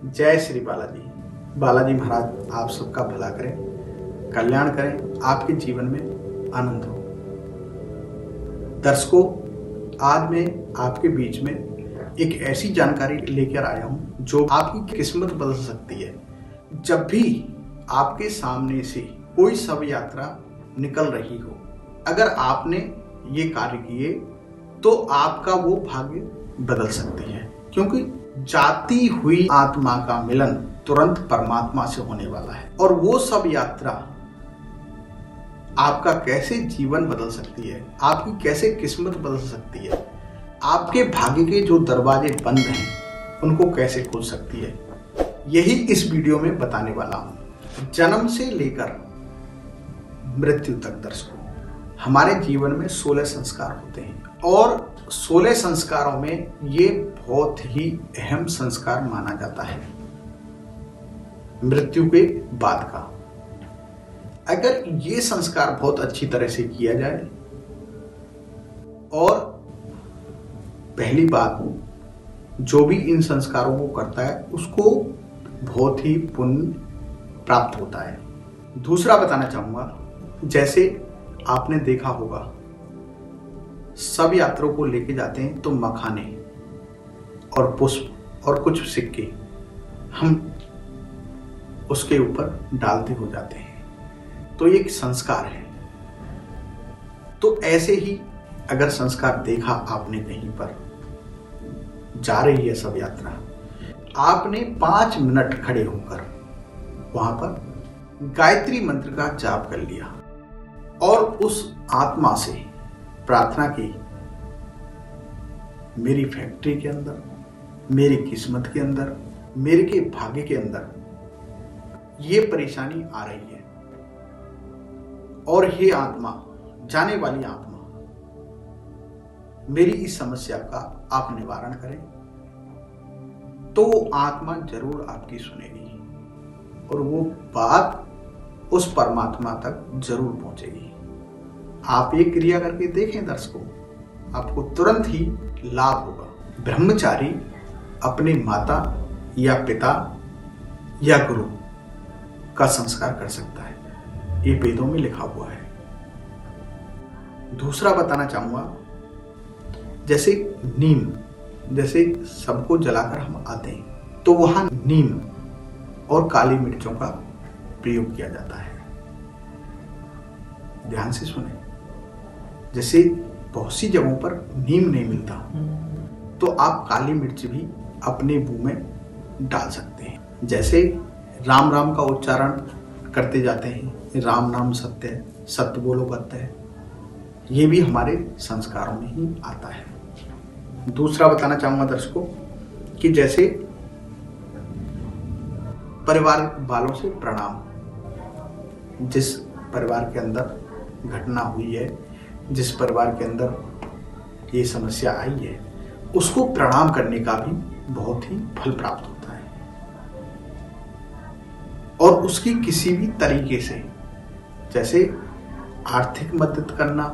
जय श्री बालाजी। बालाजी महाराज आप सबका भला करें, कल्याण करें, आपके जीवन में आनंद हो। दर्शकों, आज मैं आपके बीच में एक ऐसी जानकारी लेकर आया हूं जो आपकी किस्मत बदल सकती है। जब भी आपके सामने से कोई शव यात्रा निकल रही हो, अगर आपने ये कार्य किए तो आपका वो भाग्य बदल सकती है, क्योंकि जाती हुई आत्मा का मिलन तुरंत परमात्मा से होने वाला है। और वो सब यात्रा आपका कैसे जीवन बदल सकती है, आपकी कैसे किस्मत बदल सकती है, आपके भाग्य के जो दरवाजे बंद हैं उनको कैसे खोल सकती है, यही इस वीडियो में बताने वाला हूं। जन्म से लेकर मृत्यु तक दर्शकों, हमारे जीवन में 16 संस्कार होते हैं और 16 संस्कारों में ये बहुत ही अहम संस्कार माना जाता है मृत्यु के बाद का। अगर ये संस्कार बहुत अच्छी तरह से किया जाए और पहली बात, जो भी इन संस्कारों को करता है उसको बहुत ही पुण्य प्राप्त होता है। दूसरा बताना चाहूंगा, जैसे आपने देखा होगा सब यात्रियों को लेके जाते हैं तो मखाने और पुष्प और कुछ सिक्के हम उसके ऊपर डालते हो जाते हैं, तो ये एक संस्कार है। तो ऐसे ही अगर संस्कार देखा आपने कहीं पर जा रही है सब यात्रा, आपने 5 मिनट खड़े होकर वहां पर गायत्री मंत्र का जाप कर लिया और उस आत्मा से प्रार्थना की, मेरी फैक्ट्री के अंदर, मेरी किस्मत के अंदर, मेरे के भाग्य के अंदर ये परेशानी आ रही है और ये आत्मा, जाने वाली आत्मा, मेरी इस समस्या का आप निवारण करें, तो वो आत्मा जरूर आपकी सुनेगी और वो बात उस परमात्मा तक जरूर पहुंचेगी। आप ये क्रिया करके देखें दर्शकों, आपको तुरंत ही लाभ होगा। ब्रह्मचारी अपने माता या पिता या गुरु का संस्कार कर सकता है, ये वेदों में लिखा हुआ है। दूसरा बताना चाहूंगा, जैसे नीम, जैसे सबको जलाकर हम आते हैं तो वहां नीम और काली मिर्चों का प्रयोग किया जाता है। ध्यान से सुने, जैसे बहुत सी जगहों पर नीम नहीं मिलता तो आप काली मिर्च भी अपने मुंह में डाल सकते हैं। जैसे राम राम का उच्चारण करते जाते हैं, राम नाम सत्य है, सत्य बोलो करते हैं, ये भी हमारे संस्कारों में ही आता है। दूसरा बताना चाहूंगा दर्शकों कि जैसे परिवार वालों से प्रणाम, जिस परिवार के अंदर घटना हुई है, जिस परिवार के अंदर ये समस्या आई है, उसको प्रणाम करने का भी बहुत ही फल प्राप्त होता है। और उसकी किसी भी तरीके से, जैसे आर्थिक मदद करना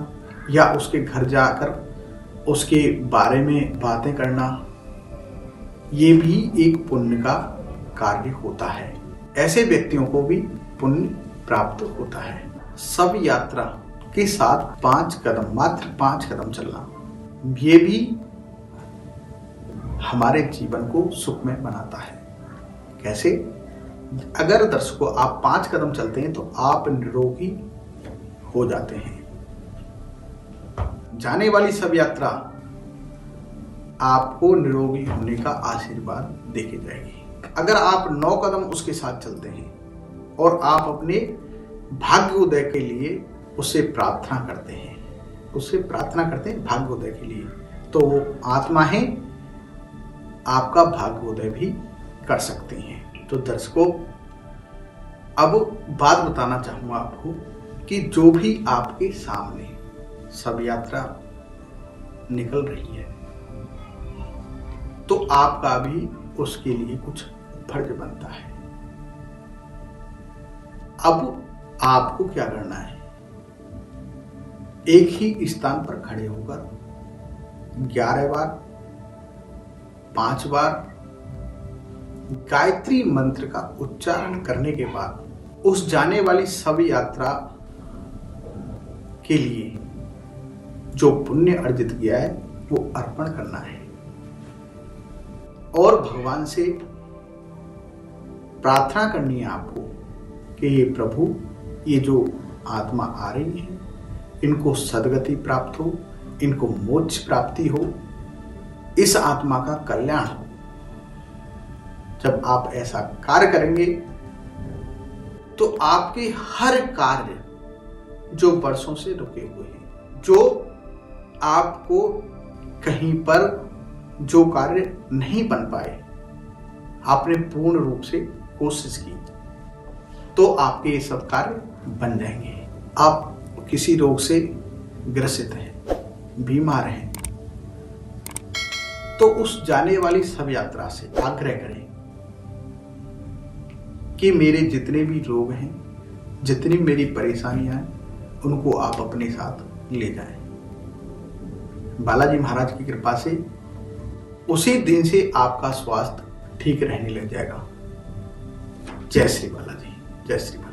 या उसके घर जाकर उसके बारे में बातें करना, ये भी एक पुण्य का कार्य होता है। ऐसे व्यक्तियों को भी पुण्य प्राप्त होता है। सब यात्रा के साथ 5 कदम, मात्र 5 कदम चलना, ये भी हमारे जीवन को सुखमय बनाता है। कैसे? अगर दर्शकों आप 5 कदम चलते हैं तो आप निरोगी हो जाते हैं। जाने वाली सब यात्रा आपको निरोगी होने का आशीर्वाद देके जाएगी। अगर आप 9 कदम उसके साथ चलते हैं और आप अपने भाग्योदय के लिए उससे प्रार्थना करते हैं, भाग्योदय के लिए, तो वो आत्मा है आपका भाग्योदय भी कर सकते हैं। तो दर्शकों, अब बात बताना चाहूंगा आपको कि जो भी आपके सामने सब यात्रा निकल रही है तो आपका भी उसके लिए कुछ फर्ज बनता है। अब आपको क्या करना है, एक ही स्थान पर खड़े होकर 11 बार, 5 बार गायत्री मंत्र का उच्चारण करने के बाद उस जाने वाली शव यात्रा के लिए जो पुण्य अर्जित किया है वो अर्पण करना है और भगवान से प्रार्थना करनी है आपको कि ये प्रभु, ये जो आत्मा आ रही है इनको सद्गति प्राप्त हो, इनको मोक्ष प्राप्ति हो, इस आत्मा का कल्याण हो। जब आप ऐसा कार्य करेंगे तो आपके हर कार्य जो वर्षों से रुके हुए हैं, जो आपको कहीं पर जो कार्य नहीं बन पाए, आपने पूर्ण रूप से कोशिश की, तो आपके ये सब कार्य बन जाएंगे। आप किसी रोग से ग्रसित हैं, बीमार हैं, तो उस जाने वाली शव यात्रा से आग्रह करें कि मेरे जितने भी रोग हैं, जितनी मेरी परेशानियां हैं, उनको आप अपने साथ ले जाएं। बालाजी महाराज की कृपा से उसी दिन से आपका स्वास्थ्य ठीक रहने लग जाएगा। जय श्री बालाजी, जय श्री बालाजी।